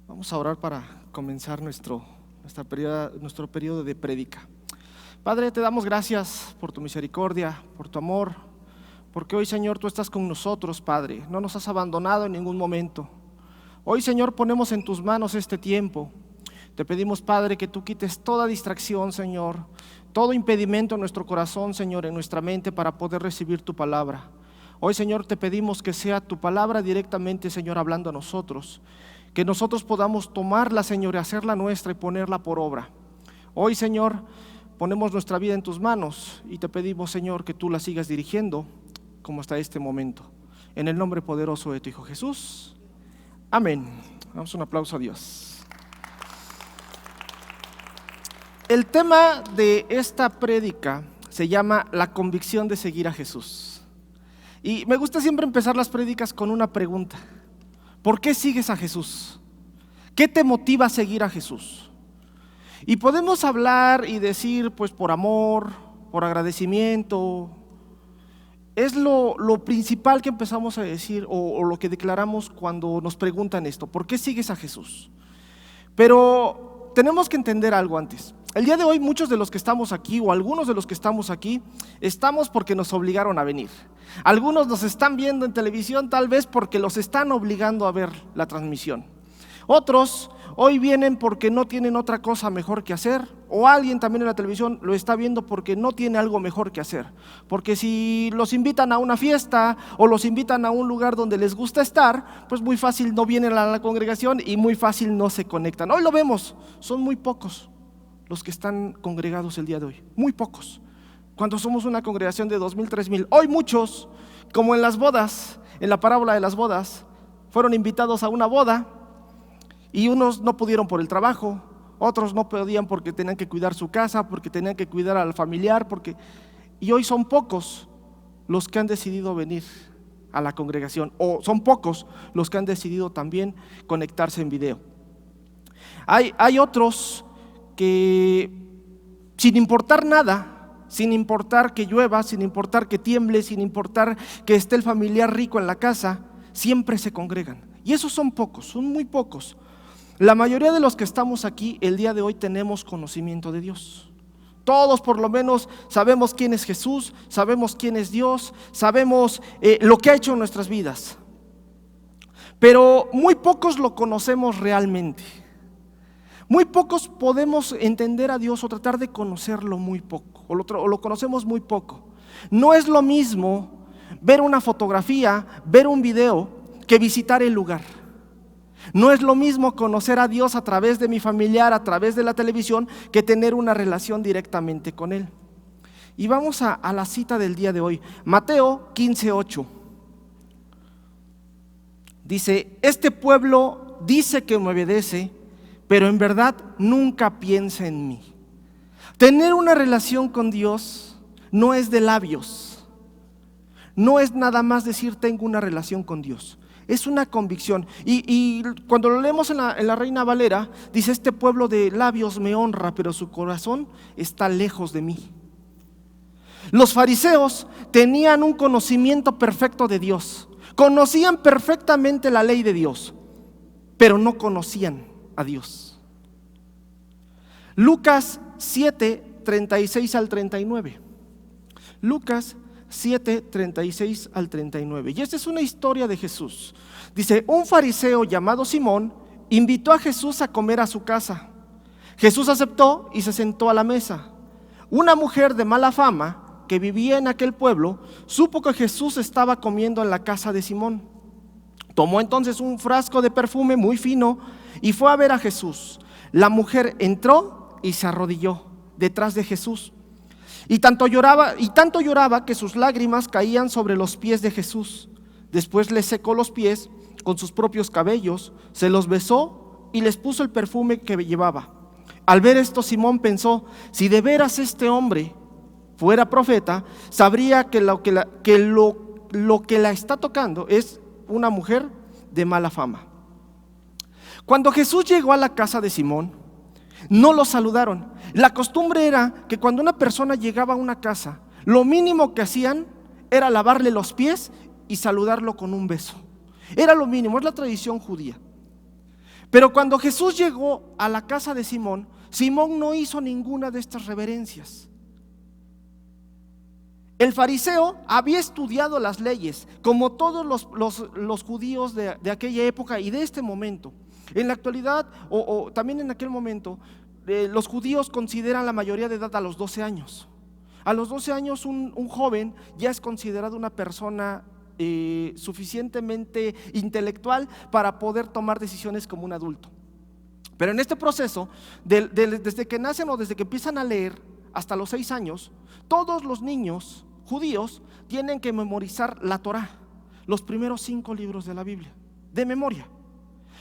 Vamos a orar para comenzar nuestro periodo de prédica. Padre, te damos gracias por tu misericordia, por tu amor, porque hoy, Señor, tú estás con nosotros, Padre. No nos has abandonado en ningún momento. Hoy, Señor, ponemos en tus manos este tiempo. Te pedimos, Padre, que tú quites toda distracción, Señor, todo impedimento en nuestro corazón, Señor, en nuestra mente, para poder recibir tu palabra. Hoy, Señor, te pedimos que sea tu palabra directamente, Señor, hablando a nosotros. Que nosotros podamos tomarla, Señor, y hacerla nuestra y ponerla por obra. Hoy, Señor, ponemos nuestra vida en tus manos y te pedimos, Señor, que tú la sigas dirigiendo como hasta este momento. En el nombre poderoso de tu Hijo Jesús. Amén. Damos un aplauso a Dios. El tema de esta prédica se llama la convicción de seguir a Jesús. Y me gusta siempre empezar las prédicas con una pregunta. ¿Por qué sigues a Jesús? ¿Qué te motiva a seguir a Jesús? Y podemos hablar y decir, pues por amor, por agradecimiento. Es lo principal que empezamos a decir o lo que declaramos cuando nos preguntan esto. ¿Por qué sigues a Jesús? Pero tenemos que entender algo antes. El día de hoy muchos de los que estamos aquí o algunos de los que estamos aquí estamos porque nos obligaron a venir. Algunos nos están viendo en televisión tal vez porque los están obligando a ver la transmisión. Otros hoy vienen porque no tienen otra cosa mejor que hacer, o alguien también en la televisión lo está viendo porque no tiene algo mejor que hacer. Porque si los invitan a una fiesta o los invitan a un lugar donde les gusta estar, pues muy fácil no vienen a la congregación y muy fácil no se conectan. Hoy lo vemos, son muy pocos los que están congregados el día de hoy, muy pocos. Cuando somos una congregación de 2,000, 3,000, hoy muchos, como en las bodas, en la parábola de las bodas, fueron invitados a una boda y unos no pudieron por el trabajo, otros no podían porque tenían que cuidar su casa, porque tenían que cuidar al familiar, y hoy son pocos los que han decidido venir a la congregación, o son pocos los que han decidido también conectarse en video. Hay otros que sin importar nada, sin importar que llueva, sin importar que tiemble, sin importar que esté el familiar rico en la casa, siempre se congregan. Y esos son pocos, son muy pocos. La mayoría de los que estamos aquí el día de hoy tenemos conocimiento de Dios. Todos por lo menos sabemos quién es Jesús, sabemos quién es Dios, sabemos lo que ha hecho en nuestras vidas. Pero muy pocos lo conocemos realmente. Muy pocos podemos entender a Dios o tratar de conocerlo muy poco, o lo conocemos muy poco. No es lo mismo ver una fotografía, ver un video, que visitar el lugar. No es lo mismo conocer a Dios a través de mi familiar, a través de la televisión, que tener una relación directamente con Él. Y vamos a la cita del día de hoy, Mateo 15:8. Dice: este pueblo dice que me obedece, pero en verdad nunca piensa en mí. Tener una relación con Dios no es de labios, no es nada más decir tengo una relación con Dios, es una convicción. Y cuando lo leemos en la Reina Valera, dice: este pueblo de labios me honra, pero su corazón está lejos de mí. Los fariseos tenían un conocimiento perfecto de Dios, conocían perfectamente la ley de Dios, pero no conocían a Dios. Lucas 7:36 al 39. Lucas 7:36 al 39. Y esta es una historia de Jesús. Dice: un fariseo llamado Simón invitó a Jesús a comer a su casa. Jesús aceptó y se sentó a la mesa. Una mujer de mala fama que vivía en aquel pueblo supo que Jesús estaba comiendo en la casa de Simón. Tomó entonces un frasco de perfume muy fino y fue a ver a Jesús. La mujer entró y se arrodilló detrás de Jesús. Y tanto lloraba que sus lágrimas caían sobre los pies de Jesús. Después le secó los pies con sus propios cabellos, se los besó y les puso el perfume que llevaba. Al ver esto, Simón pensó: si de veras este hombre fuera profeta, sabría que lo que la está tocando es una mujer de mala fama. Cuando Jesús llegó a la casa de Simón, no lo saludaron. La costumbre era que cuando una persona llegaba a una casa, lo mínimo que hacían era lavarle los pies y saludarlo con un beso. Era lo mínimo, es la tradición judía. Pero cuando Jesús llegó a la casa de Simón, Simón no hizo ninguna de estas reverencias. El fariseo había estudiado las leyes, como todos los judíos de aquella época y de este momento. En la actualidad, o también en aquel momento, los judíos consideran la mayoría de edad a los 12 años. A los 12 años un joven ya es considerado una persona suficientemente intelectual para poder tomar decisiones como un adulto. Pero en este proceso, desde que nacen o desde que empiezan a leer hasta los 6 años, todos los niños judíos tienen que memorizar la Torá, los primeros 5 libros de la Biblia, de memoria.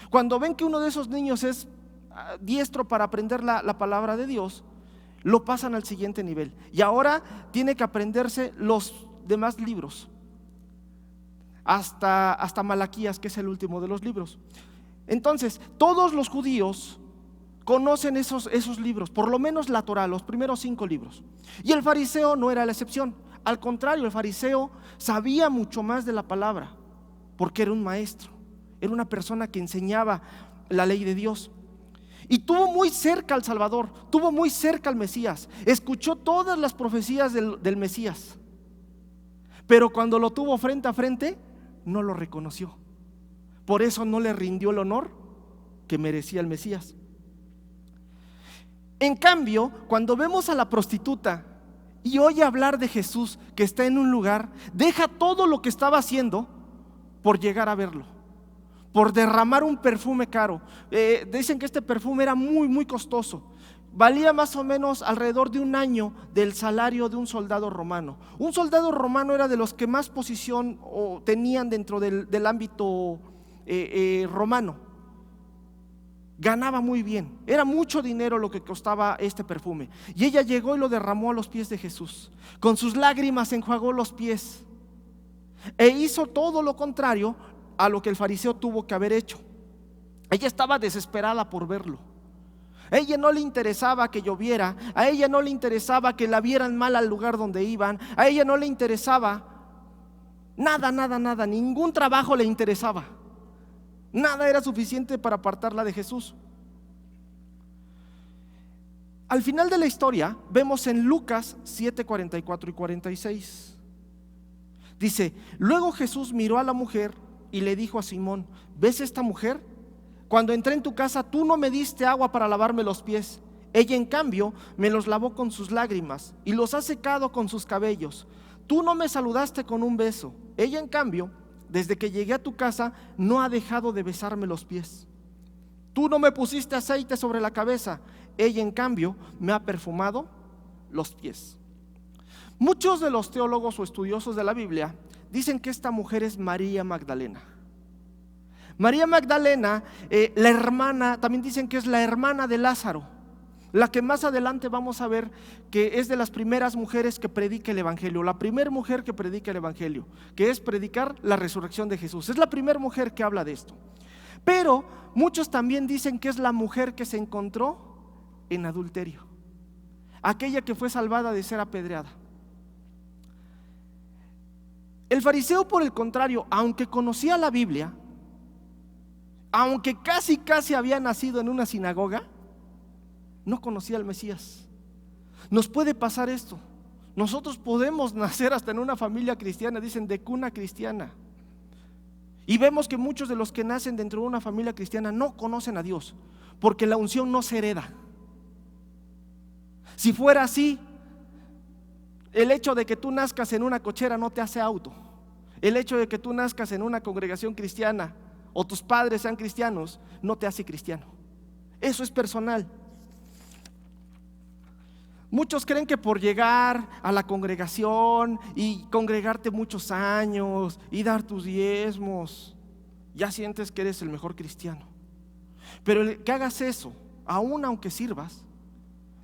Cuando ven que uno de esos niños es diestro para aprender la palabra de Dios, lo pasan al siguiente nivel. Y ahora tiene que aprenderse los demás libros, hasta Malaquías, que es el último de los libros. Entonces, todos los judíos conocen esos libros, por lo menos la Torá, los primeros 5 libros. Y el fariseo no era la excepción. Al contrario, el fariseo sabía mucho más de la palabra, porque era un maestro, era una persona que enseñaba la ley de Dios. Y tuvo muy cerca al Salvador, tuvo muy cerca al Mesías, escuchó todas las profecías del Mesías. Pero cuando lo tuvo frente a frente, no lo reconoció. Por eso no le rindió el honor que merecía el Mesías. En cambio, cuando vemos a la prostituta y oye hablar de Jesús que está en un lugar, deja todo lo que estaba haciendo por llegar a verlo, por derramar un perfume caro. Dicen que este perfume era muy, muy costoso. Valía más o menos alrededor de 1 año del salario de un soldado romano. Un soldado romano era de los que más posición tenían dentro del ámbito romano. Ganaba muy bien, era mucho dinero lo que costaba este perfume. Y ella llegó y lo derramó a los pies de Jesús. Con sus lágrimas enjuagó los pies e hizo todo lo contrario a lo que el fariseo tuvo que haber hecho. Ella estaba desesperada por verlo. A ella no le interesaba que lloviera, a ella no le interesaba que la vieran mal al lugar donde iban, a ella no le interesaba nada, ningún trabajo le interesaba. Nada era suficiente para apartarla de Jesús. Al final de la historia vemos en Lucas 7, 44 y 46. Dice: luego Jesús miró a la mujer y le dijo a Simón: ¿ves esta mujer? Cuando entré en tu casa tú no me diste agua para lavarme los pies. Ella en cambio me los lavó con sus lágrimas y los ha secado con sus cabellos. Tú no me saludaste con un beso. Ella en cambio, desde que llegué a tu casa, no ha dejado de besarme los pies. Tú no me pusiste aceite sobre la cabeza. Ella en cambio me ha perfumado los pies. Muchos de los teólogos o estudiosos de la Biblia dicen que esta mujer es María Magdalena. María Magdalena, la hermana, también dicen que es la hermana de Lázaro, la que más adelante vamos a ver que es de las primeras mujeres que predica el evangelio, la primera mujer que predica el evangelio, que es predicar la resurrección de Jesús. Es la primera mujer que habla de esto. Pero muchos también dicen que es la mujer que se encontró en adulterio, aquella que fue salvada de ser apedreada. El fariseo, por el contrario, aunque conocía la Biblia, aunque casi había nacido en una sinagoga, no conocía al Mesías. Nos puede pasar esto. Nosotros podemos nacer hasta en una familia cristiana, dicen de cuna cristiana. Y vemos que muchos de los que nacen dentro de una familia cristiana no conocen a Dios, porque la unción no se hereda. Si fuera así, el hecho de que tú nazcas en una cochera no te hace auto. El hecho de que tú nazcas en una congregación cristiana o tus padres sean cristianos no te hace cristiano. Eso es personal. Muchos creen que por llegar a la congregación y congregarte muchos años y dar tus diezmos, ya sientes que eres el mejor cristiano. Pero el que hagas eso, aun aunque sirvas,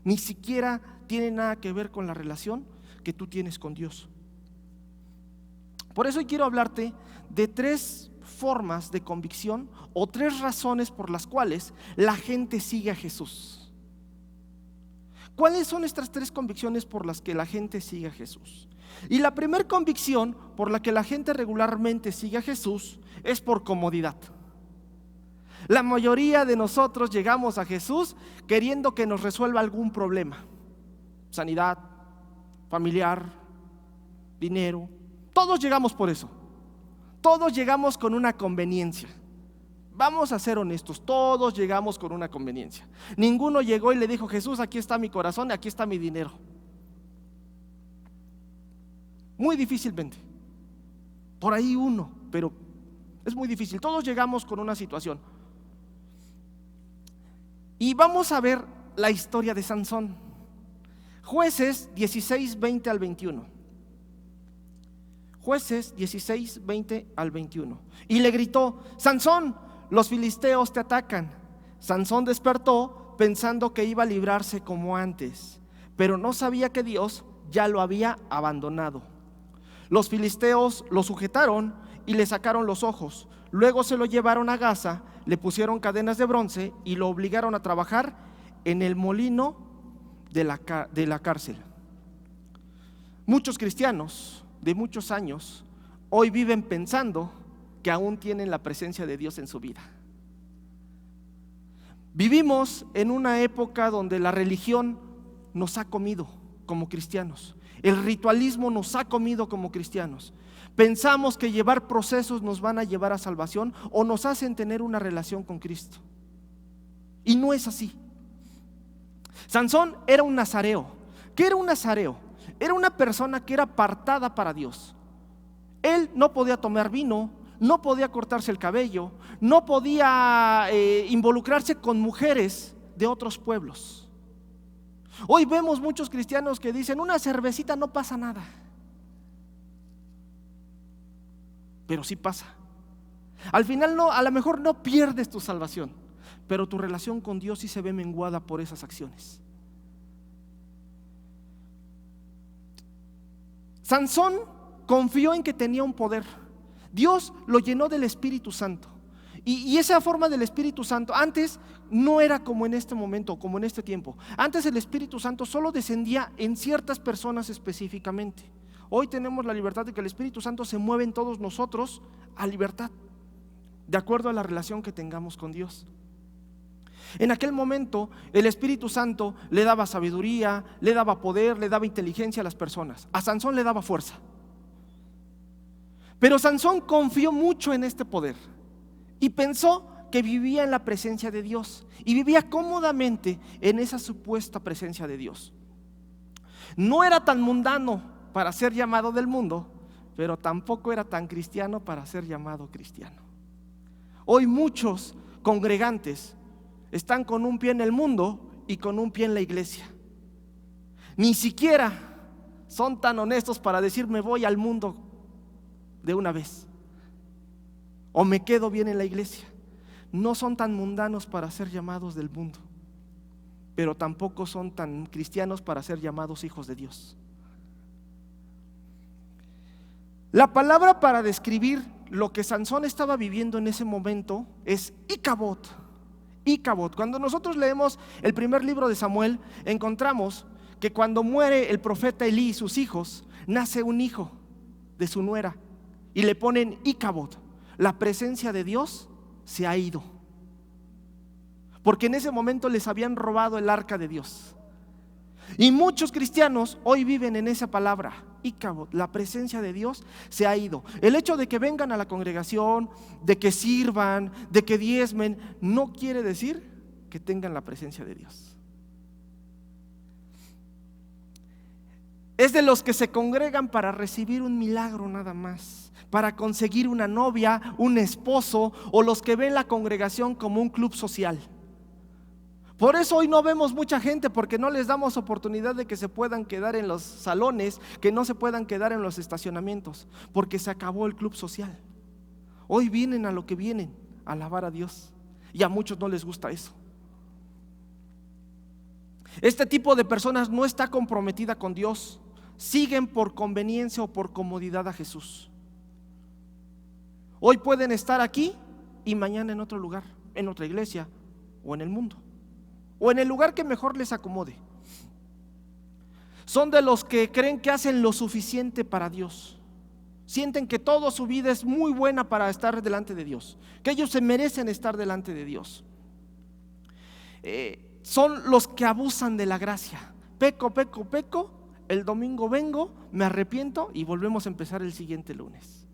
ni siquiera tiene nada que ver con la relación que tú tienes con Dios. Por eso hoy quiero hablarte de 3 formas de convicción o 3 razones por las cuales la gente sigue a Jesús. ¿Cuáles son estas 3 convicciones por las que la gente sigue a Jesús? Y la primera convicción por la que la gente regularmente sigue a Jesús es por comodidad. La mayoría de nosotros llegamos a Jesús queriendo que nos resuelva algún problema: sanidad, familiar, dinero. Todos llegamos por eso. Todos llegamos con una conveniencia. Vamos a ser honestos, todos llegamos con una conveniencia. Ninguno llegó y le dijo: Jesús, aquí está mi corazón, aquí está mi dinero. Muy difícilmente. Por ahí uno, pero es muy difícil. Todos llegamos con una situación. Y vamos a ver la historia de Sansón. Jueces 16, 20 al 21. Jueces 16, 20 al 21. Y le gritó: Sansón, los filisteos te atacan. Sansón despertó pensando que iba a librarse como antes, pero no sabía que Dios ya lo había abandonado. Los filisteos lo sujetaron y le sacaron los ojos. Luego se lo llevaron a Gaza, le pusieron cadenas de bronce y lo obligaron a trabajar en el molino de la cárcel. Muchos cristianos de muchos años hoy viven pensando que aún tienen la presencia de Dios en su vida. Vivimos en una época donde la religión nos ha comido como cristianos. El ritualismo nos ha comido como cristianos. Pensamos que llevar procesos nos van a llevar a salvación o nos hacen tener una relación con Cristo. Y no es así. Sansón era un nazareo. ¿Qué era un nazareo? Era una persona que era apartada para Dios. Él no podía tomar vino, no podía cortarse el cabello, no podía involucrarse con mujeres de otros pueblos. Hoy vemos muchos cristianos que dicen: una cervecita no pasa nada. Pero sí pasa. Al final no, a lo mejor no pierdes tu salvación, pero tu relación con Dios sí se ve menguada por esas acciones. Sansón confió en que tenía un poder. Dios lo llenó del Espíritu Santo. Y esa forma del Espíritu Santo antes no era como en este momento, como en este tiempo. Antes el Espíritu Santo solo descendía en ciertas personas específicamente. Hoy tenemos la libertad de que el Espíritu Santo se mueve en todos nosotros a libertad, de acuerdo a la relación que tengamos con Dios. En aquel momento el Espíritu Santo le daba sabiduría, le daba poder, le daba inteligencia a las personas. A Sansón le daba fuerza. Pero Sansón confió mucho en este poder y pensó que vivía en la presencia de Dios y vivía cómodamente en esa supuesta presencia de Dios. No era tan mundano para ser llamado del mundo, pero tampoco era tan cristiano para ser llamado cristiano. Hoy muchos congregantes están con un pie en el mundo y con un pie en la iglesia. Ni siquiera son tan honestos para decir: me voy al mundo de una vez, o me quedo bien en la iglesia. No son tan mundanos para ser llamados del mundo, pero tampoco son tan cristianos para ser llamados hijos de Dios. La palabra para describir lo que Sansón estaba viviendo en ese momento es Icabod. Icabod. Cuando nosotros leemos el primer libro de Samuel, encontramos que cuando muere el profeta Elí y sus hijos, nace un hijo de su nuera y le ponen Icabod. La presencia de Dios se ha ido, porque en ese momento les habían robado el arca de Dios. Y muchos cristianos hoy viven en esa palabra, Icabod. La presencia de Dios se ha ido. El hecho de que vengan a la congregación, de que sirvan, de que diezmen, no quiere decir que tengan la presencia de Dios. Es de los que se congregan para recibir un milagro nada más, para conseguir una novia, un esposo, o los que ven la congregación como un club social. Por eso hoy no vemos mucha gente, porque no les damos oportunidad de que se puedan quedar en los salones, que no se puedan quedar en los estacionamientos, porque se acabó el club social. Hoy vienen a lo que vienen, a alabar a Dios, y a muchos no les gusta eso. Este tipo de personas no está comprometida con Dios, siguen por conveniencia o por comodidad a Jesús. Hoy pueden estar aquí y mañana en otro lugar, en otra iglesia o en el mundo, o en el lugar que mejor les acomode. Son de los que creen que hacen lo suficiente para Dios. Sienten que toda su vida es muy buena para estar delante de Dios, que ellos se merecen estar delante de Dios. Son los que abusan de la gracia. Peco, el domingo vengo, me arrepiento y volvemos a empezar el siguiente lunes.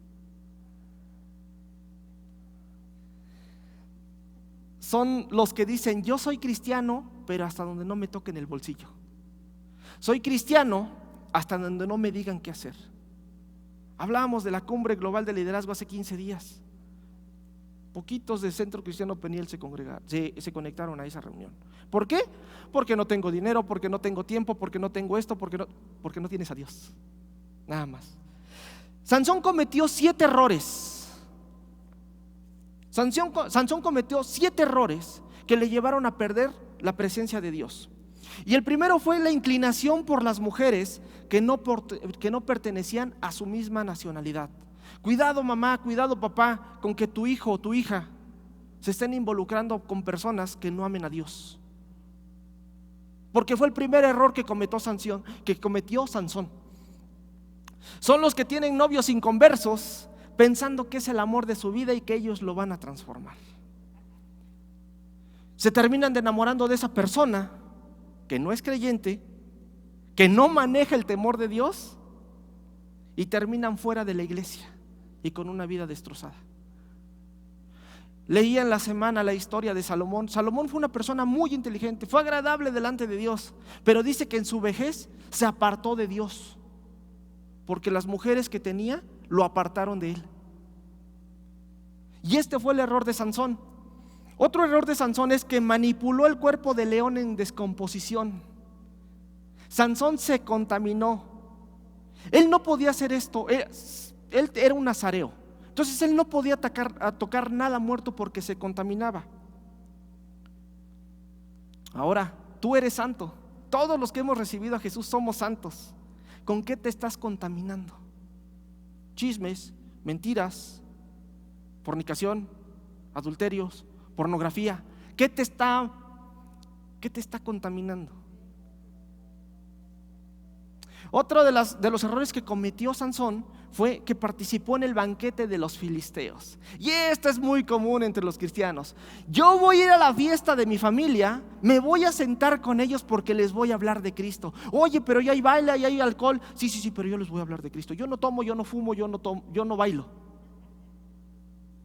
Son los que dicen: yo soy cristiano, pero hasta donde no me toquen el bolsillo. Soy cristiano hasta donde no me digan qué hacer. Hablábamos de la cumbre global de liderazgo hace 15 días. Poquitos del Centro Cristiano Peniel se conectaron a esa reunión. ¿Por qué? Porque no tengo dinero, porque no tengo tiempo, porque no tengo esto, porque no tienes a Dios. Nada más. Sansón cometió 7 errores. Sansón cometió 7 errores que le llevaron a perder la presencia de Dios. Y el primero fue la inclinación por las mujeres que no pertenecían a su misma nacionalidad. Cuidado, mamá, cuidado, papá, con que tu hijo o tu hija se estén involucrando con personas que no amen a Dios, porque fue el primer error que cometió Sansón. Son los que tienen novios inconversos, pensando que es el amor de su vida y que ellos lo van a transformar. Se terminan enamorando de esa persona que no es creyente, que no maneja el temor de Dios, y terminan fuera de la iglesia y con una vida destrozada. Leía en la semana la historia de Salomón. Salomón fue una persona muy inteligente, fue agradable delante de Dios, pero dice que en su vejez se apartó de Dios, porque las mujeres que tenía lo apartaron de él. Y este fue el error de Sansón. Otro error de Sansón es que manipuló el cuerpo de león en descomposición. Sansón se contaminó. Él no podía hacer esto. Él era un nazareo. Entonces él no podía tocar nada muerto porque se contaminaba. Ahora, tú eres santo. Todos los que hemos recibido a Jesús somos santos. ¿Con qué te estás contaminando? Chismes, mentiras, fornicación, adulterios, pornografía. ¿Qué te está contaminando? Otro de los errores que cometió Sansón fue que participó en el banquete de los filisteos. Y esto es muy común entre los cristianos. Yo voy a ir a la fiesta de mi familia, me voy a sentar con ellos porque les voy a hablar de Cristo. Oye, pero ya hay baile, ya hay alcohol. Sí, pero yo les voy a hablar de Cristo. Yo no tomo, yo no fumo, yo no bailo.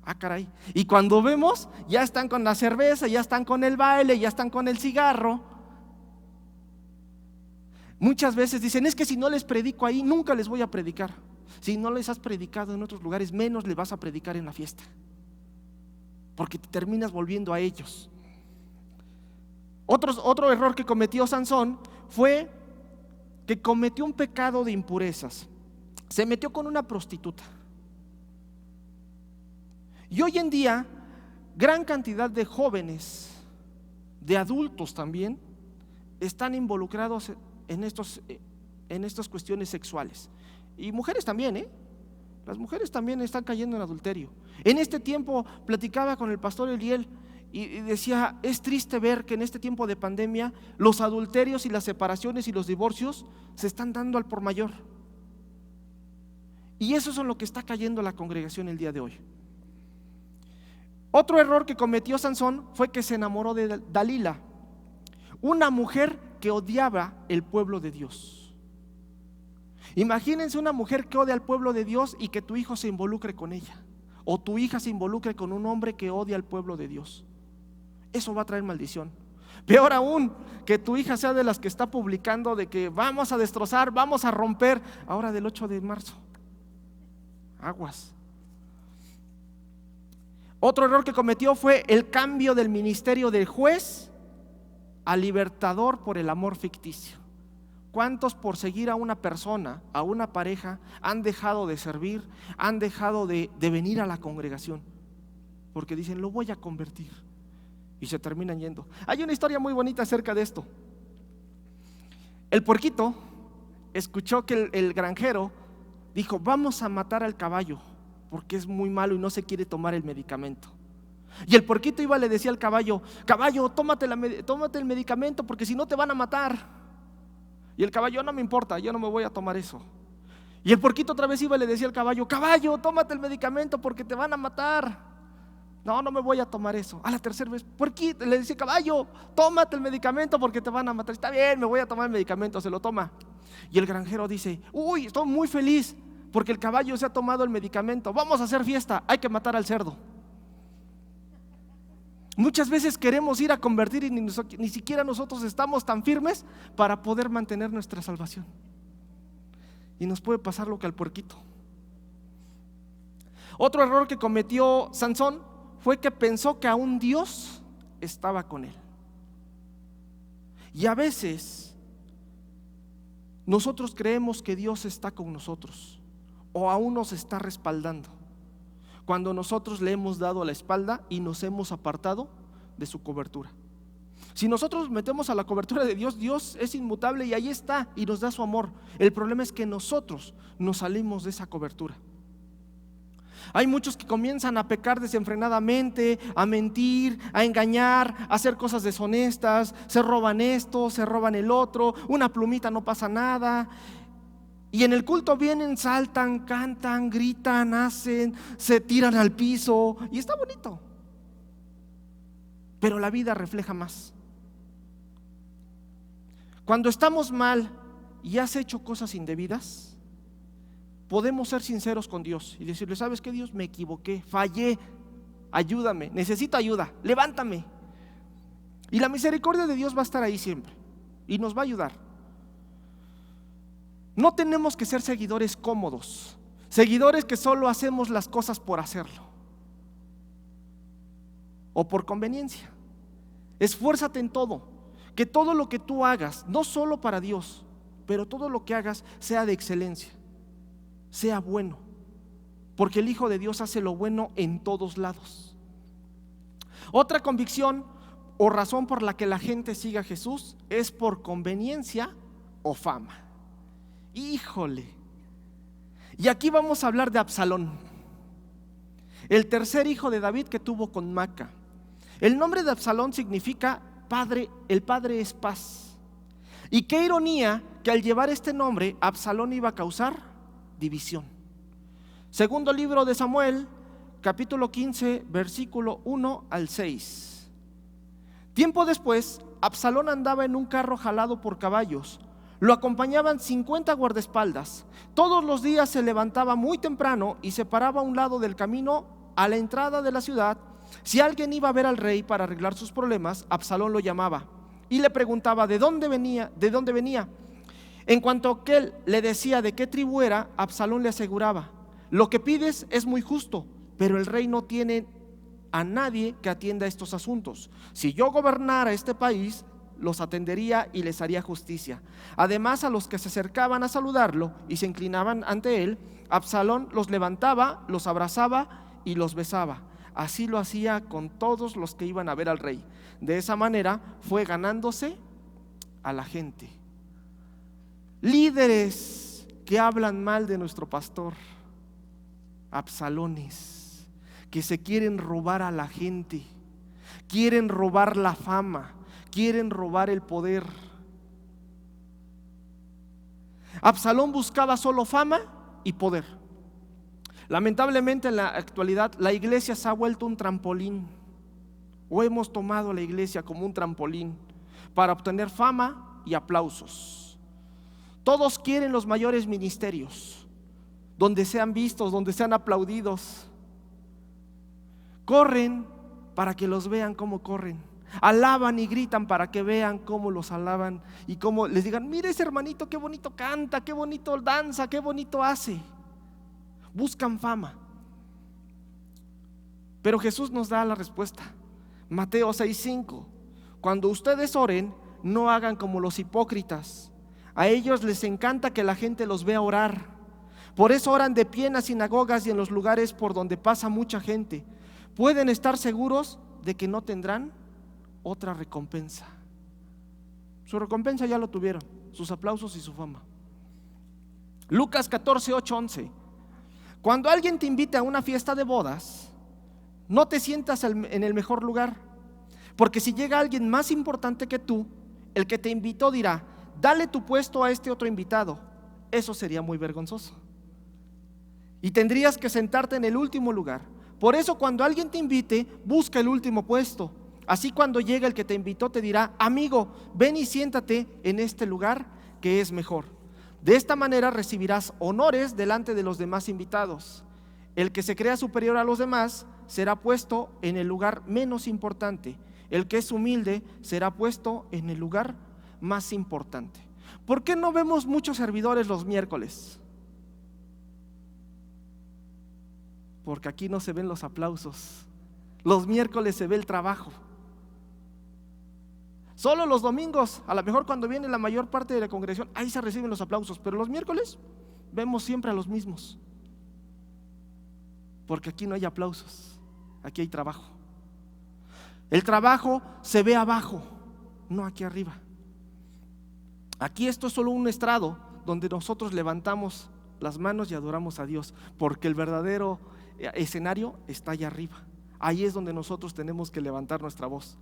Ah, caray. Y cuando vemos, ya están con la cerveza, ya están con el baile, ya están con el cigarro. Muchas veces dicen: es que si no les predico ahí, nunca les voy a predicar. Si no les has predicado en otros lugares, menos les vas a predicar en la fiesta, porque te terminas volviendo a ellos. Otro error que cometió Sansón fue que cometió un pecado de impurezas. Se metió con una prostituta. Y hoy en día, gran cantidad de jóvenes, de adultos también, están involucrados en estas cuestiones sexuales. Y mujeres también, las mujeres también están cayendo en adulterio. En este tiempo platicaba con el pastor Eliel y decía: es triste ver que en este tiempo de pandemia los adulterios y las separaciones y los divorcios se están dando al por mayor. Y eso es en lo que está cayendo la congregación el día de hoy. Otro error que cometió Sansón fue que se enamoró de Dalila, una mujer que odiaba el pueblo de Dios. Imagínense una mujer que odia al pueblo de Dios y que tu hijo se involucre con ella, o tu hija se involucre con un hombre que odia al pueblo de Dios. Eso va a traer maldición. Peor aún, que tu hija sea de las que está publicando de que vamos a destrozar, vamos a romper, ahora del 8 de marzo. Aguas. Otro error que cometió fue el cambio del ministerio del juez a libertador por el amor ficticio. ¿Cuántos por seguir a una persona, a una pareja, han dejado de servir, han dejado de venir a la congregación? Porque dicen: lo voy a convertir, y se terminan yendo. Hay una historia muy bonita acerca de esto. El puerquito escuchó que el granjero dijo: vamos a matar al caballo porque es muy malo y no se quiere tomar el medicamento. Y el puerquito iba y le decía al caballo: caballo, tómate el medicamento porque si no te van a matar. Y el caballo: no me importa, yo no me voy a tomar eso. Y el puerquito otra vez iba y le decía al caballo: caballo, tómate el medicamento porque te van a matar. No, no me voy a tomar eso. A la tercera vez, puerquito, le decía: caballo, tómate el medicamento porque te van a matar. Está bien, me voy a tomar el medicamento. Se lo toma. Y el granjero dice: uy, estoy muy feliz porque el caballo se ha tomado el medicamento. Vamos a hacer fiesta, hay que matar al cerdo. Muchas veces queremos ir a convertir y ni siquiera nosotros estamos tan firmes para poder mantener nuestra salvación. Y nos puede pasar lo que al puerquito. Otro error que cometió Sansón fue que pensó que aún Dios estaba con él. Y a veces nosotros creemos que Dios está con nosotros o aún nos está respaldando, cuando nosotros le hemos dado la espalda y nos hemos apartado de su cobertura. Si nosotros nos metemos a la cobertura de Dios, Dios es inmutable y ahí está y nos da su amor. El problema es que nosotros nos salimos de esa cobertura. Hay muchos que comienzan a pecar desenfrenadamente, a mentir, a engañar, a hacer cosas deshonestas, se roban esto, se roban el otro, una plumita no pasa nada. Y en el culto vienen, saltan, cantan, gritan, hacen, se tiran al piso y está bonito. Pero la vida refleja más. Cuando estamos mal y has hecho cosas indebidas, podemos ser sinceros con Dios y decirle: ¿sabes qué, Dios? Me equivoqué, fallé, ayúdame, necesito ayuda, levántame. Y la misericordia de Dios va a estar ahí siempre y nos va a ayudar. No tenemos que ser seguidores cómodos, seguidores que solo hacemos las cosas por hacerlo o por conveniencia. Esfuérzate en todo, que todo lo que tú hagas, no solo para Dios, pero todo lo que hagas sea de excelencia, sea bueno, porque el Hijo de Dios hace lo bueno en todos lados. Otra convicción o razón por la que la gente sigue a Jesús es por conveniencia o fama. Híjole. Y aquí vamos a hablar de Absalón, el tercer hijo de David que tuvo con Maca. El nombre de Absalón significa padre, el padre es paz. Y qué ironía que al llevar este nombre, Absalón iba a causar división. Segundo libro de Samuel, capítulo 15, versículo 1 al 6. Tiempo después, Absalón andaba en un carro jalado por caballos. Lo acompañaban 50 guardaespaldas. Todos los días se levantaba muy temprano y se paraba a un lado del camino a la entrada de la ciudad. Si alguien iba a ver al rey para arreglar sus problemas, Absalón lo llamaba y le preguntaba de dónde venía. En cuanto aquel le decía de qué tribu era, Absalón le aseguraba: lo que pides es muy justo, pero el rey no tiene a nadie que atienda estos asuntos. Si yo gobernara este país, los atendería y les haría justicia. Además, a los que se acercaban a saludarlo y se inclinaban ante él, Absalón los levantaba, los abrazaba y los besaba. Así lo hacía con todos los que iban a ver al rey. De esa manera fue ganándose a la gente. Líderes que hablan mal de nuestro pastor, Absalones, que se quieren robar a la gente, quieren robar la fama, quieren robar el poder. Absalón buscaba solo fama y poder. Lamentablemente en la actualidad la iglesia se ha vuelto un trampolín, o hemos tomado la iglesia como un trampolín para obtener fama y aplausos. Todos quieren los mayores ministerios, donde sean vistos, donde sean aplaudidos. Corren para que los vean cómo corren. Alaban y gritan para que vean cómo los alaban y cómo les digan: mire ese hermanito, qué bonito canta, qué bonito danza, qué bonito hace. Buscan fama. Pero Jesús nos da la respuesta. Mateo 6:5: cuando ustedes oren, no hagan como los hipócritas. A ellos les encanta que la gente los vea orar. Por eso oran de pie en las sinagogas y en los lugares por donde pasa mucha gente. Pueden estar seguros de que no tendrán otra recompensa. Su recompensa ya lo tuvieron, sus aplausos y su fama. Lucas 14:8-11: cuando alguien te invite a una fiesta de bodas, no te sientas en el mejor lugar, porque si llega alguien más importante que tú, el que te invitó dirá: dale tu puesto a este otro invitado. Eso sería muy vergonzoso. Y tendrías que sentarte en el último lugar. Por eso cuando alguien te invite, busca el último puesto. Así cuando llegue el que te invitó te dirá: amigo, ven y siéntate en este lugar que es mejor. De esta manera recibirás honores delante de los demás invitados. El que se crea superior a los demás será puesto en el lugar menos importante. El que es humilde será puesto en el lugar más importante. ¿Por qué no vemos muchos servidores los miércoles? Porque aquí no se ven los aplausos. Los miércoles se ve el trabajo. Solo los domingos, a lo mejor cuando viene la mayor parte de la congregación, ahí se reciben los aplausos, pero los miércoles vemos siempre a los mismos. Porque aquí no hay aplausos, aquí hay trabajo. El trabajo se ve abajo, no aquí arriba. Aquí esto es solo un estrado donde nosotros levantamos las manos y adoramos a Dios, porque el verdadero escenario está allá arriba. Ahí es donde nosotros tenemos que levantar nuestra voz.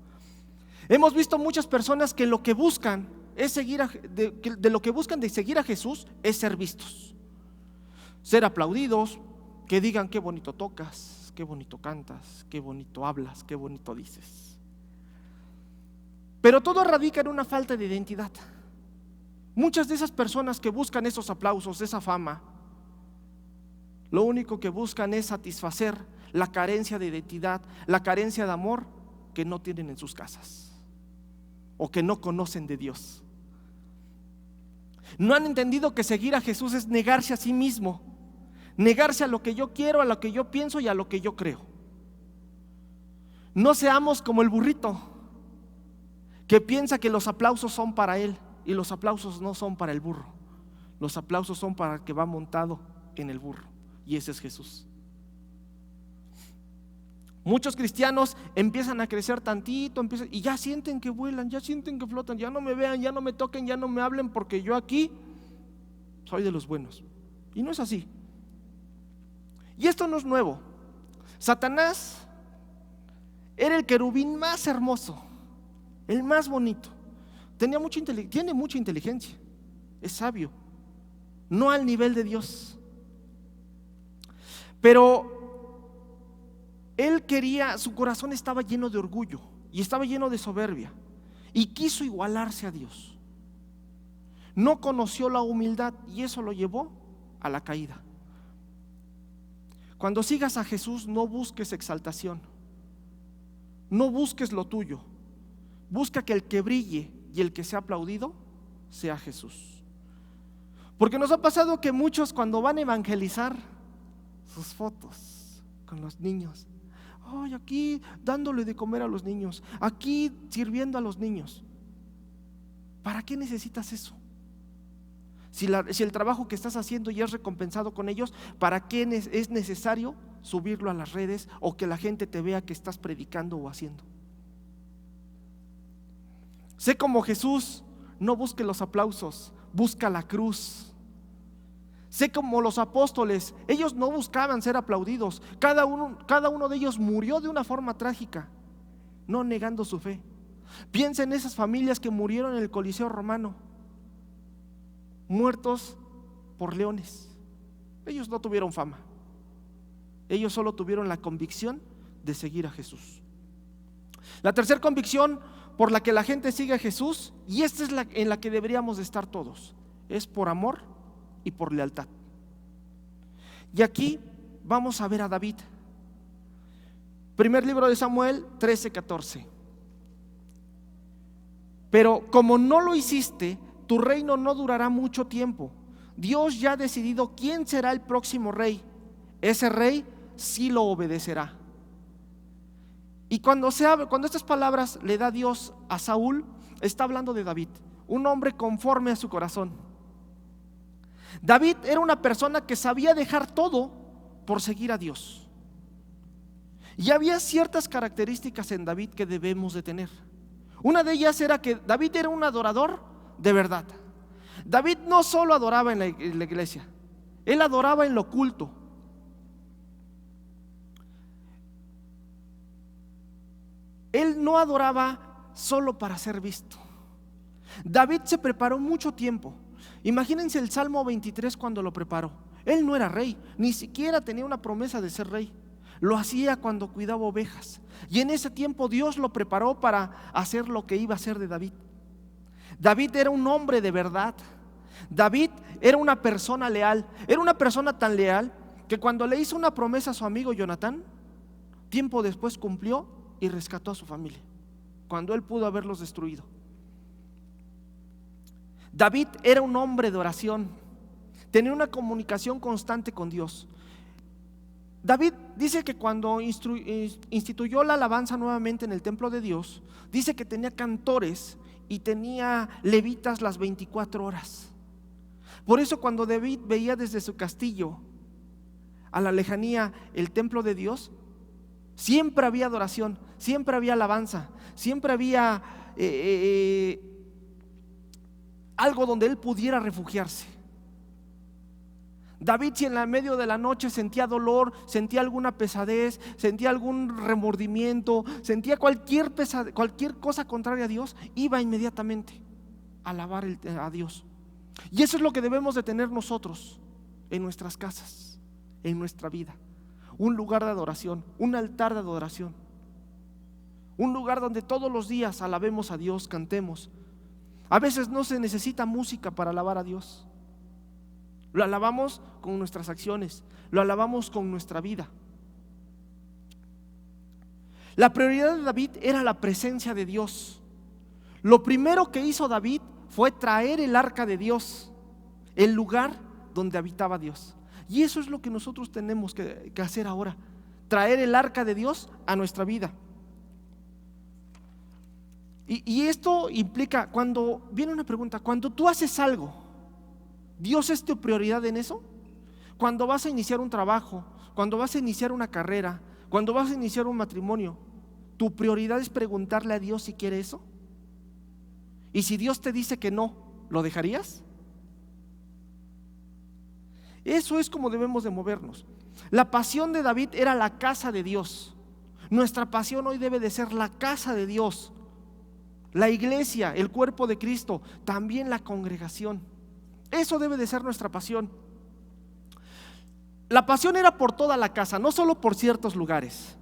Hemos visto muchas personas que lo que buscan es seguir de lo que buscan de seguir a Jesús es ser vistos, ser aplaudidos, que digan qué bonito tocas, qué bonito cantas, qué bonito hablas, qué bonito dices. Pero todo radica en una falta de identidad. Muchas de esas personas que buscan esos aplausos, esa fama, lo único que buscan es satisfacer la carencia de identidad, la carencia de amor que no tienen en sus casas o que no conocen de Dios. No han entendido que seguir a Jesús es negarse a sí mismo, negarse a lo que yo quiero, a lo que yo pienso y a lo que yo creo. No seamos como el burrito que piensa que los aplausos son para él, y los aplausos no son para el burro. Los aplausos son para el que va montado en el burro, y ese es Jesús. Muchos cristianos empiezan a crecer tantito, y ya sienten que vuelan, ya sienten que flotan. Ya no me vean, ya no me toquen, ya no me hablen, porque yo aquí soy de los buenos. Y no es así. Y esto no es nuevo. Satanás era el querubín más hermoso, el más bonito. Tiene mucha inteligencia, es sabio, no al nivel de Dios. Pero él quería, su corazón estaba lleno de orgullo y estaba lleno de soberbia, y quiso igualarse a Dios. No conoció la humildad y eso lo llevó a la caída. Cuando sigas a Jesús, no busques exaltación, no busques lo tuyo. Busca que el que brille y el que sea aplaudido sea Jesús. Porque nos ha pasado que muchos, cuando van a evangelizar, sus fotos con los niños, ay, aquí dándole de comer a los niños, aquí sirviendo a los niños. ¿Para qué necesitas eso? Si el trabajo que estás haciendo ya es recompensado con ellos, ¿para qué es necesario subirlo a las redes o que la gente te vea que estás predicando o haciendo? Sé como Jesús, no busque los aplausos, busca la cruz. Sé como los apóstoles, ellos no buscaban ser aplaudidos. Cada uno de ellos murió de una forma trágica, no negando su fe. Piensa en esas familias que murieron en el Coliseo Romano, muertos por leones. Ellos no tuvieron fama, ellos solo tuvieron la convicción de seguir a Jesús. La tercera convicción por la que la gente sigue a Jesús, y esta es en la que deberíamos de estar todos, es por amor y por lealtad. Y aquí vamos a ver a David. Primer libro de Samuel 13:14. Pero como no lo hiciste, tu reino no durará mucho tiempo. Dios ya ha decidido quién será el próximo rey. Ese rey sí lo obedecerá. Y cuando estas palabras le da Dios a Saúl, está hablando de David, un hombre conforme a su corazón. David era una persona que sabía dejar todo por seguir a Dios. Y había ciertas características en David que debemos de tener. Una de ellas era que David era un adorador de verdad. David no solo adoraba en la iglesia, él adoraba en lo oculto. Él no adoraba solo para ser visto. David se preparó mucho tiempo. Imagínense el Salmo 23 cuando lo preparó. Él no era rey, ni siquiera tenía una promesa de ser rey. Lo hacía cuando cuidaba ovejas. Y en ese tiempo Dios lo preparó para hacer lo que iba a hacer de David. David era un hombre de verdad. David era una persona leal. Era una persona tan leal que cuando le hizo una promesa a su amigo Jonatán, tiempo después cumplió y rescató a su familia, cuando él pudo haberlos destruido. David era un hombre de oración. Tenía una comunicación constante con Dios. David dice que cuando instituyó la alabanza nuevamente en el templo de Dios, dice que tenía cantores y tenía levitas las 24 horas. Por eso cuando David veía desde su castillo a la lejanía el templo de Dios, siempre había adoración, siempre había alabanza, siempre había algo donde él pudiera refugiarse. David, si en la medio de la noche sentía dolor, sentía alguna pesadez, sentía algún remordimiento, sentía cualquier cosa contraria a Dios, iba inmediatamente a alabar a Dios. Y eso es lo que debemos de tener nosotros en nuestras casas, en nuestra vida. Un lugar de adoración, un altar de adoración, un lugar donde todos los días alabemos a Dios, cantemos. A veces no se necesita música para alabar a Dios. Lo alabamos con nuestras acciones, lo alabamos con nuestra vida. La prioridad de David era la presencia de Dios. Lo primero que hizo David fue traer el arca de Dios, el lugar donde habitaba Dios. Y eso es lo que nosotros tenemos que hacer ahora, traer el arca de Dios a nuestra vida. Y esto implica, cuando viene una pregunta, cuando tú haces algo, ¿Dios es tu prioridad en eso? Cuando vas a iniciar un trabajo, cuando vas a iniciar una carrera, cuando vas a iniciar un matrimonio, ¿tu prioridad es preguntarle a Dios si quiere eso? Y si Dios te dice que no, ¿lo dejarías? Eso es como debemos de movernos. La pasión de David era la casa de Dios. Nuestra pasión hoy debe de ser la casa de Dios, la iglesia, el cuerpo de Cristo, también la congregación. Eso debe de ser nuestra pasión. La pasión era por toda la casa, no solo por ciertos lugares.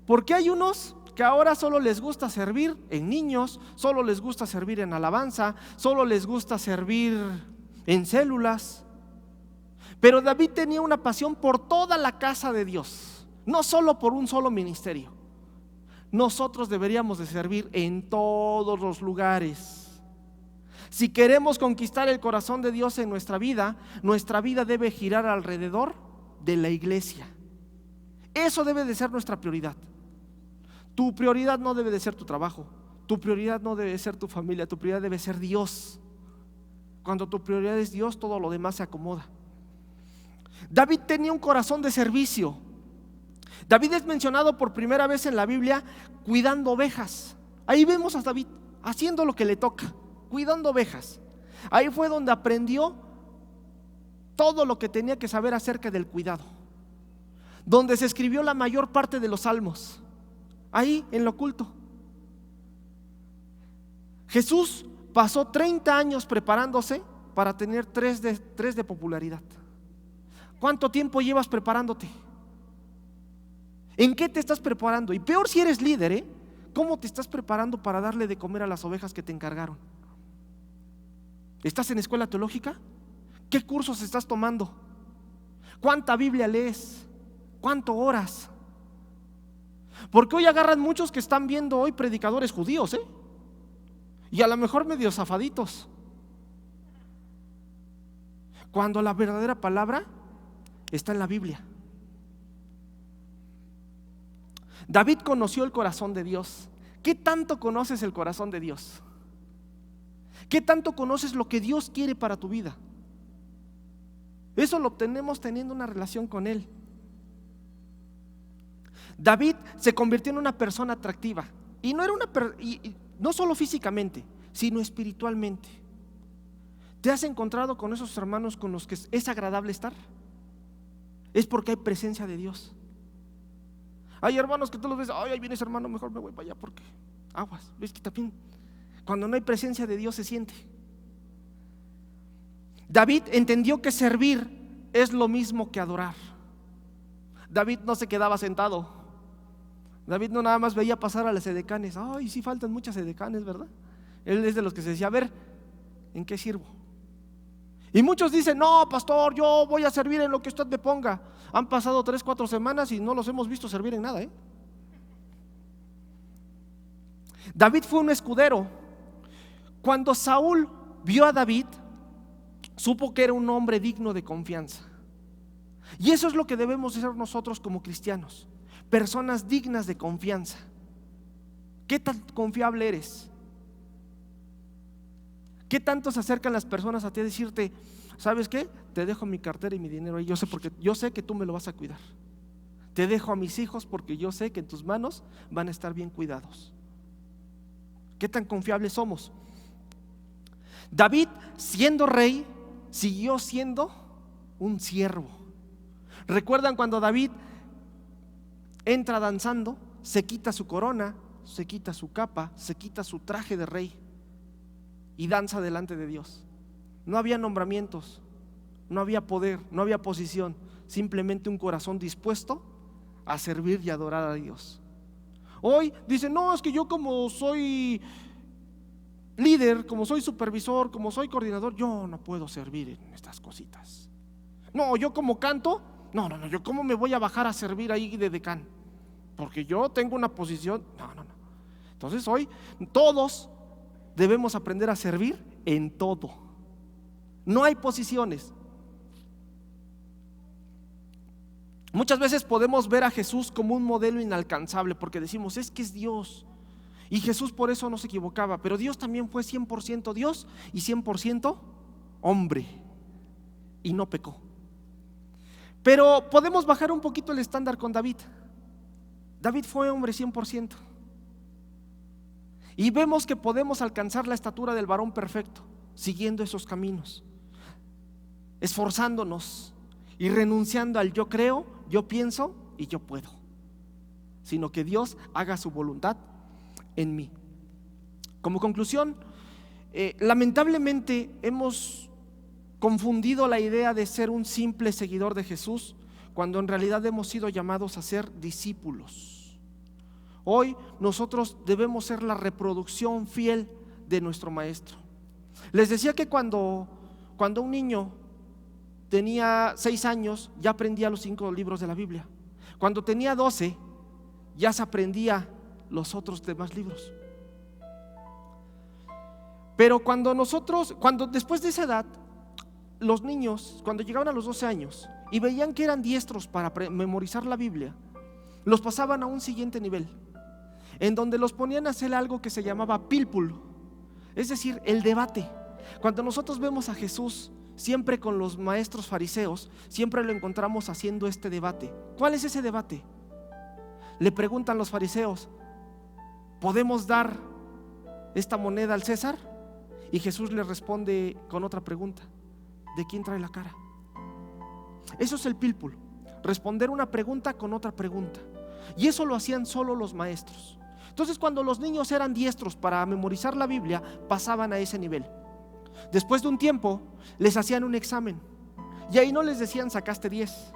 Porque hay unos que ahora solo les gusta servir en niños, solo les gusta servir en alabanza, solo les gusta servir en células. Pero David tenía una pasión por toda la casa de Dios, no solo por un solo ministerio. Nosotros deberíamos de servir en todos los lugares. Si queremos conquistar el corazón de Dios en nuestra vida debe girar alrededor de la iglesia. Eso debe de ser nuestra prioridad. Tu prioridad no debe de ser tu trabajo, tu prioridad no debe de ser tu familia, tu prioridad debe ser Dios. Cuando tu prioridad es Dios, todo lo demás se acomoda. David tenía un corazón de servicio. David es mencionado por primera vez en la Biblia cuidando ovejas. Ahí vemos a David haciendo lo que le toca, cuidando ovejas. Ahí fue donde aprendió todo lo que tenía que saber acerca del cuidado, donde se escribió la mayor parte de los salmos, ahí en lo oculto. Jesús pasó 30 años preparándose para tener 3 de popularidad. ¿Cuánto tiempo llevas preparándote? ¿En qué te estás preparando? Y peor si eres líder, ¿cómo te estás preparando para darle de comer a las ovejas que te encargaron? ¿Estás en escuela teológica? ¿Qué cursos estás tomando? ¿Cuánta Biblia lees? ¿Cuánto oras? Porque hoy agarran muchos que están viendo hoy predicadores judíos, y a lo mejor medio zafaditos, cuando la verdadera palabra está en la Biblia. David conoció el corazón de Dios. ¿Qué tanto conoces el corazón de Dios? ¿Qué tanto conoces lo que Dios quiere para tu vida? Eso lo obtenemos teniendo una relación con Él. David se convirtió en una persona atractiva, y no era no solo físicamente, sino espiritualmente. ¿Te has encontrado con esos hermanos con los que es agradable estar? Es porque hay presencia de Dios. Hay hermanos que tú los ves, ay, ahí viene ese hermano, mejor me voy para allá porque aguas. ¿Ves que también Cuando no hay presencia de Dios se siente. David entendió que servir es lo mismo que adorar. David no se quedaba sentado. David no nada más veía pasar a las edecanes. Ay, sí faltan muchas edecanes, ¿verdad? Él es de los que se decía, a ver, ¿en qué sirvo? Y muchos dicen, no, pastor, yo voy a servir en lo que usted me ponga. Han pasado 3, 4 semanas y no los hemos visto servir en nada, David fue un escudero. Cuando Saúl vio a David, supo que era un hombre digno de confianza. Y eso es lo que debemos ser nosotros como cristianos, personas dignas de confianza. ¿Qué tan confiable eres? ¿Qué tanto se acercan las personas a ti a decirte, ¿sabes qué? Te dejo mi cartera y mi dinero ahí, yo sé que tú me lo vas a cuidar. Te dejo a mis hijos porque yo sé que en tus manos van a estar bien cuidados. ¿Qué tan confiables somos? David, siendo rey, siguió siendo un siervo. ¿Recuerdan cuando David entra danzando, se quita su corona, se quita su capa, se quita su traje de rey y danza delante de Dios? No había nombramientos, no había poder, no había posición, simplemente un corazón dispuesto a servir y adorar a Dios. Hoy dicen, no, es que yo como soy líder, como soy supervisor, como soy coordinador, yo no puedo servir en estas cositas. No, yo como canto, no, yo cómo me voy a bajar a servir ahí de decán, porque yo tengo una posición, no. Entonces hoy todos debemos aprender a servir en todo. No hay posiciones. Muchas veces podemos ver a Jesús como un modelo inalcanzable porque decimos, es que es Dios. Y Jesús por eso no se equivocaba, pero Dios también fue 100% Dios y 100% hombre, y no pecó. Pero podemos bajar un poquito el estándar con David. David fue hombre 100%. Y vemos que podemos alcanzar la estatura del varón perfecto siguiendo esos caminos, esforzándonos y renunciando al yo creo, yo pienso y yo puedo, sino que Dios haga su voluntad en mí. Como conclusión, lamentablemente hemos confundido la idea de ser un simple seguidor de Jesús cuando en realidad hemos sido llamados a ser discípulos. Hoy nosotros debemos ser la reproducción fiel de nuestro maestro. Les decía que cuando un niño tenía 6 años ya aprendía los 5 libros de la Biblia. Cuando tenía 12 ya se aprendía los otros demás libros. Pero cuando después de esa edad, los niños, cuando llegaban a los 12 años y veían que eran diestros para memorizar la Biblia, los pasaban a un siguiente nivel, en donde los ponían a hacer algo que se llamaba pílpul, es decir, el debate. Cuando nosotros vemos a Jesús siempre con los maestros fariseos, siempre lo encontramos haciendo este debate. ¿Cuál es ese debate? Le preguntan los fariseos, ¿podemos dar esta moneda al César? Y Jesús le responde con otra pregunta: ¿de quién trae la cara? Eso es el pílpul, responder una pregunta con otra pregunta. Y eso lo hacían solo los maestros. Entonces, cuando los niños eran diestros para memorizar la Biblia, pasaban a ese nivel. Después de un tiempo les hacían un examen y ahí no les decían sacaste 10,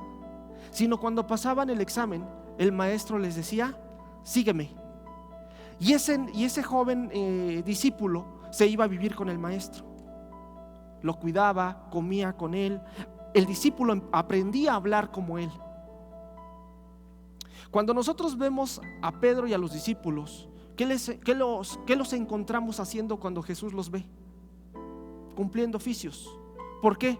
sino cuando pasaban el examen el maestro les decía sígueme. Y ese joven discípulo se iba a vivir con el maestro, lo cuidaba, comía con él. El discípulo aprendía a hablar como él. Cuando nosotros vemos a Pedro y a los discípulos, ¿qué los encontramos haciendo cuando Jesús los ve? Cumpliendo oficios. ¿Por qué?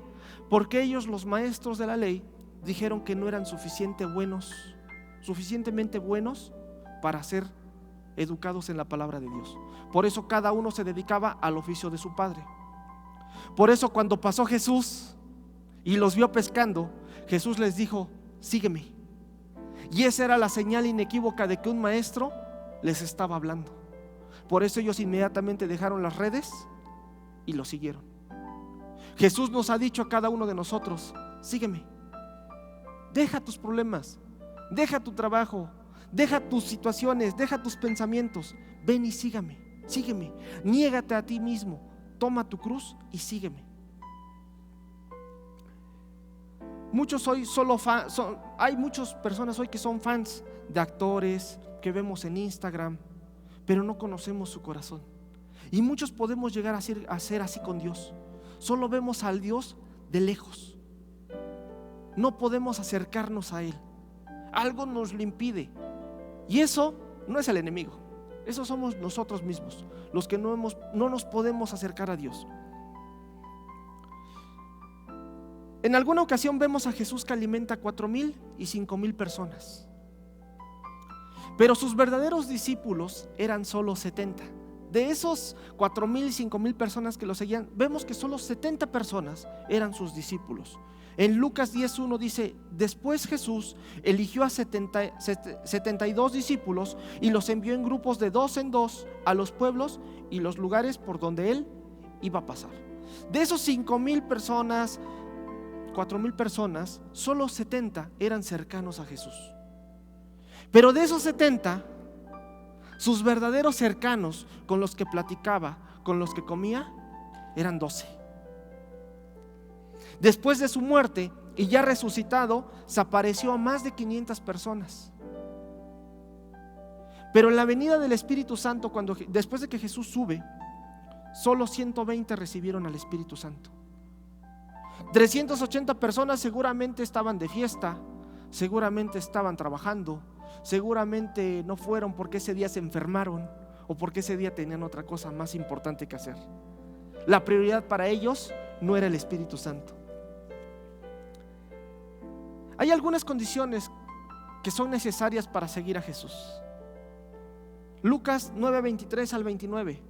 Porque ellos, los maestros de la ley, dijeron que no eran suficientemente buenos para ser educados en la palabra de Dios. Por eso cada uno se dedicaba al oficio de su padre. Por eso cuando pasó Jesús y los vio pescando, Jesús les dijo sígueme. Y esa era la señal inequívoca de que un maestro les estaba hablando. Por eso ellos inmediatamente dejaron las redes y lo siguieron. Jesús nos ha dicho a cada uno de nosotros: sígueme. Deja tus problemas, deja tu trabajo, deja tus situaciones, deja tus pensamientos, ven y sígame, sígueme, niégate a ti mismo, toma tu cruz y sígueme. Muchos hoy hay muchas personas hoy que son fans de actores que vemos en Instagram, pero no conocemos su corazón. Y muchos podemos llegar a ser así con Dios. Solo vemos al Dios de lejos. No podemos acercarnos a Él. Algo nos lo impide. Y eso no es el enemigo. Eso somos nosotros mismos, los que no nos podemos acercar a Dios. En alguna ocasión vemos a Jesús que alimenta 4,000 y 5,000 personas. Pero sus verdaderos discípulos eran solo 70. De esos 4,000 y 5,000 personas que lo seguían, vemos que solo 70 personas eran sus discípulos. En Lucas 10:1 dice: después Jesús eligió a 72 discípulos y los envió en grupos de 2 en 2 a los pueblos y los lugares por donde Él iba a pasar. De esos 5,000 personas, 4,000 personas, solo 70 eran cercanos a Jesús. Pero de esos 70, sus verdaderos cercanos, con los que platicaba, con los que comía, eran 12. Después de su muerte y ya resucitado, se apareció a más de 500 personas. Pero en la venida del Espíritu Santo, después de que Jesús sube, solo 120 recibieron al Espíritu Santo. 380 personas seguramente estaban de fiesta, seguramente estaban trabajando, seguramente no fueron porque ese día se enfermaron o porque ese día tenían otra cosa más importante que hacer. La prioridad para ellos no era el Espíritu Santo. Hay algunas condiciones que son necesarias para seguir a Jesús. Lucas 9:23 al 29.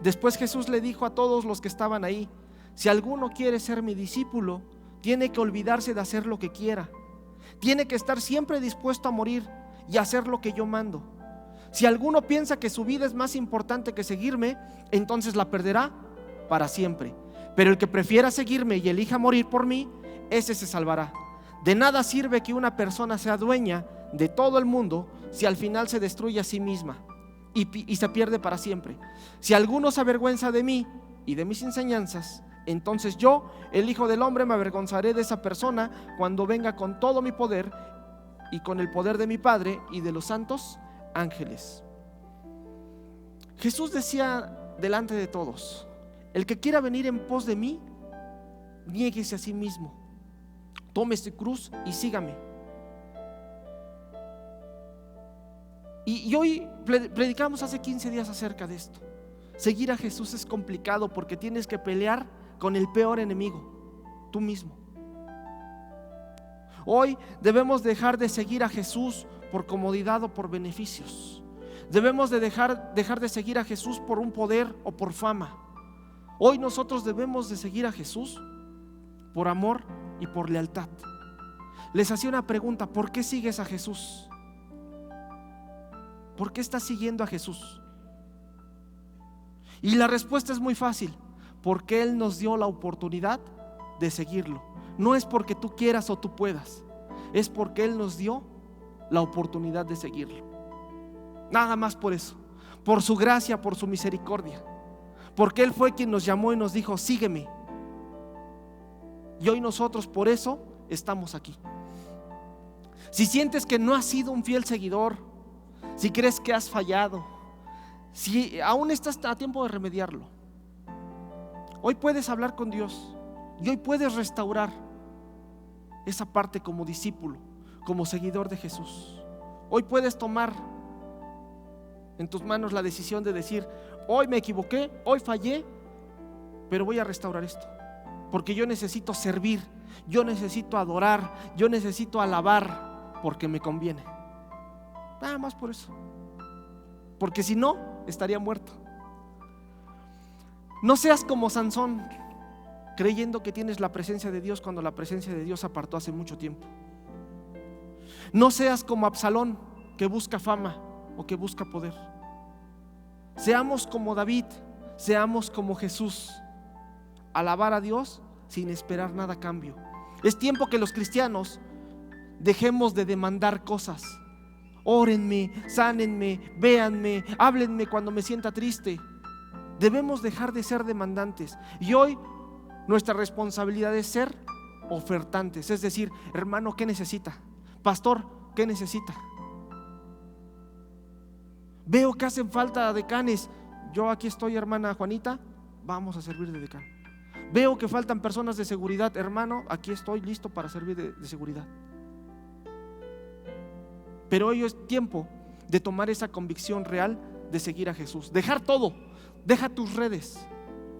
Después Jesús le dijo a todos los que estaban ahí: si alguno quiere ser mi discípulo, tiene que olvidarse de hacer lo que quiera. Tiene que estar siempre dispuesto a morir y hacer lo que yo mando. Si alguno piensa que su vida es más importante que seguirme, entonces la perderá para siempre. Pero el que prefiera seguirme y elija morir por mí, ese se salvará. De nada sirve que una persona sea dueña de todo el mundo si al final se destruye a sí misma y se pierde para siempre. Si alguno se avergüenza de mí y de mis enseñanzas, entonces yo, el Hijo del Hombre, me avergonzaré de esa persona cuando venga con todo mi poder y con el poder de mi Padre y de los santos ángeles. Jesús decía delante de todos: el que quiera venir en pos de mí, niéguese a sí mismo, tome su cruz y sígame. Y hoy predicamos hace 15 días acerca de esto. Seguir a Jesús es complicado porque tienes que pelear con el peor enemigo, tú mismo. Hoy debemos dejar de seguir a Jesús por comodidad o por beneficios. Debemos de dejar de seguir a Jesús por un poder o por fama. Hoy nosotros debemos de seguir a Jesús por amor y por lealtad. Les hacía una pregunta: ¿por qué sigues a Jesús? ¿Por qué estás siguiendo a Jesús? Y la respuesta es muy fácil: porque Él nos dio la oportunidad de seguirlo. No es porque tú quieras o tú puedas, es porque Él nos dio la oportunidad de seguirlo. Nada más por eso, por su gracia, por su misericordia, porque Él fue quien nos llamó y nos dijo: sígueme. Y hoy nosotros por eso estamos aquí. Si sientes que no has sido un fiel seguidor, si crees que has fallado, si aún estás a tiempo de remediarlo, hoy puedes hablar con Dios y hoy puedes restaurar esa parte como discípulo, como seguidor de Jesús. Hoy puedes tomar en tus manos la decisión de decir: hoy me equivoqué, hoy fallé, pero voy a restaurar esto, porque yo necesito servir, yo necesito adorar, yo necesito alabar, porque me conviene. Nada más por eso, porque si no, estaría muerto. No seas como Sansón, creyendo que tienes la presencia de Dios cuando la presencia de Dios se apartó hace mucho tiempo. No seas como Absalón, que busca fama o que busca poder. Seamos como David, seamos como Jesús, alabar a Dios sin esperar nada a cambio. Es tiempo que los cristianos dejemos de demandar cosas. órenme, sánenme, véanme, háblenme cuando me sienta triste. Debemos dejar de ser demandantes. Y hoy nuestra responsabilidad es ser ofertantes. Es decir, hermano, ¿qué necesita? Pastor, ¿qué necesita? Veo que hacen falta decanes. Yo aquí estoy, hermana Juanita, vamos a servir de decano. Veo que faltan personas de seguridad, hermano, aquí estoy listo para servir de seguridad. Pero hoy es tiempo de tomar esa convicción real de seguir a Jesús. Dejar todo, deja tus redes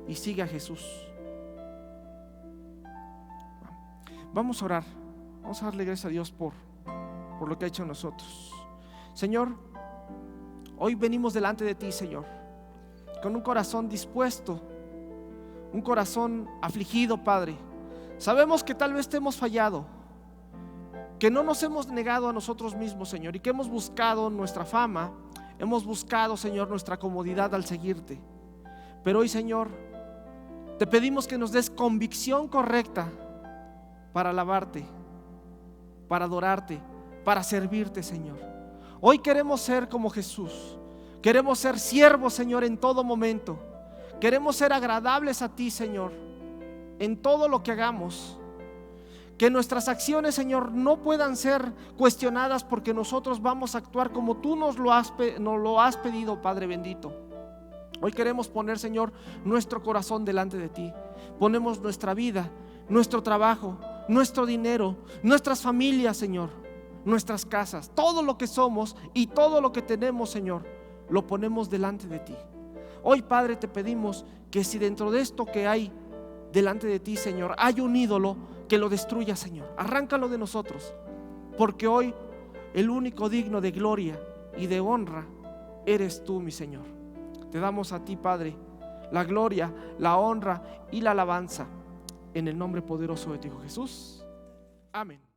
y sigue a Jesús. Vamos a orar, vamos a darle gracias a Dios por lo que ha hecho en nosotros. Señor, hoy venimos delante de ti, Señor, con un corazón dispuesto, un corazón afligido, Padre. Sabemos que tal vez te hemos fallado, que no nos hemos negado a nosotros mismos, Señor, y que hemos buscado nuestra fama, hemos buscado, Señor, nuestra comodidad al seguirte. Pero hoy, Señor, te pedimos que nos des convicción correcta para alabarte, para adorarte, para servirte, Señor. Hoy queremos ser como Jesús. Queremos ser siervos, Señor, en todo momento. Queremos ser agradables a ti, Señor, en todo lo que hagamos. Que nuestras acciones, Señor, no puedan ser cuestionadas porque nosotros vamos a actuar como tú nos lo has pedido, Padre bendito. Hoy queremos poner, Señor, nuestro corazón delante de ti. Ponemos nuestra vida, nuestro trabajo, nuestro dinero, nuestras familias, Señor, nuestras casas, todo lo que somos y todo lo que tenemos, Señor, lo ponemos delante de ti. Hoy, Padre, te pedimos que si dentro de esto que hay delante de ti, Señor, hay un ídolo, que lo destruya, Señor. Arráncalo de nosotros, porque hoy el único digno de gloria y de honra eres tú, mi Señor. Te damos a ti, Padre, la gloria, la honra y la alabanza en el nombre poderoso de tu Hijo Jesús. Amén.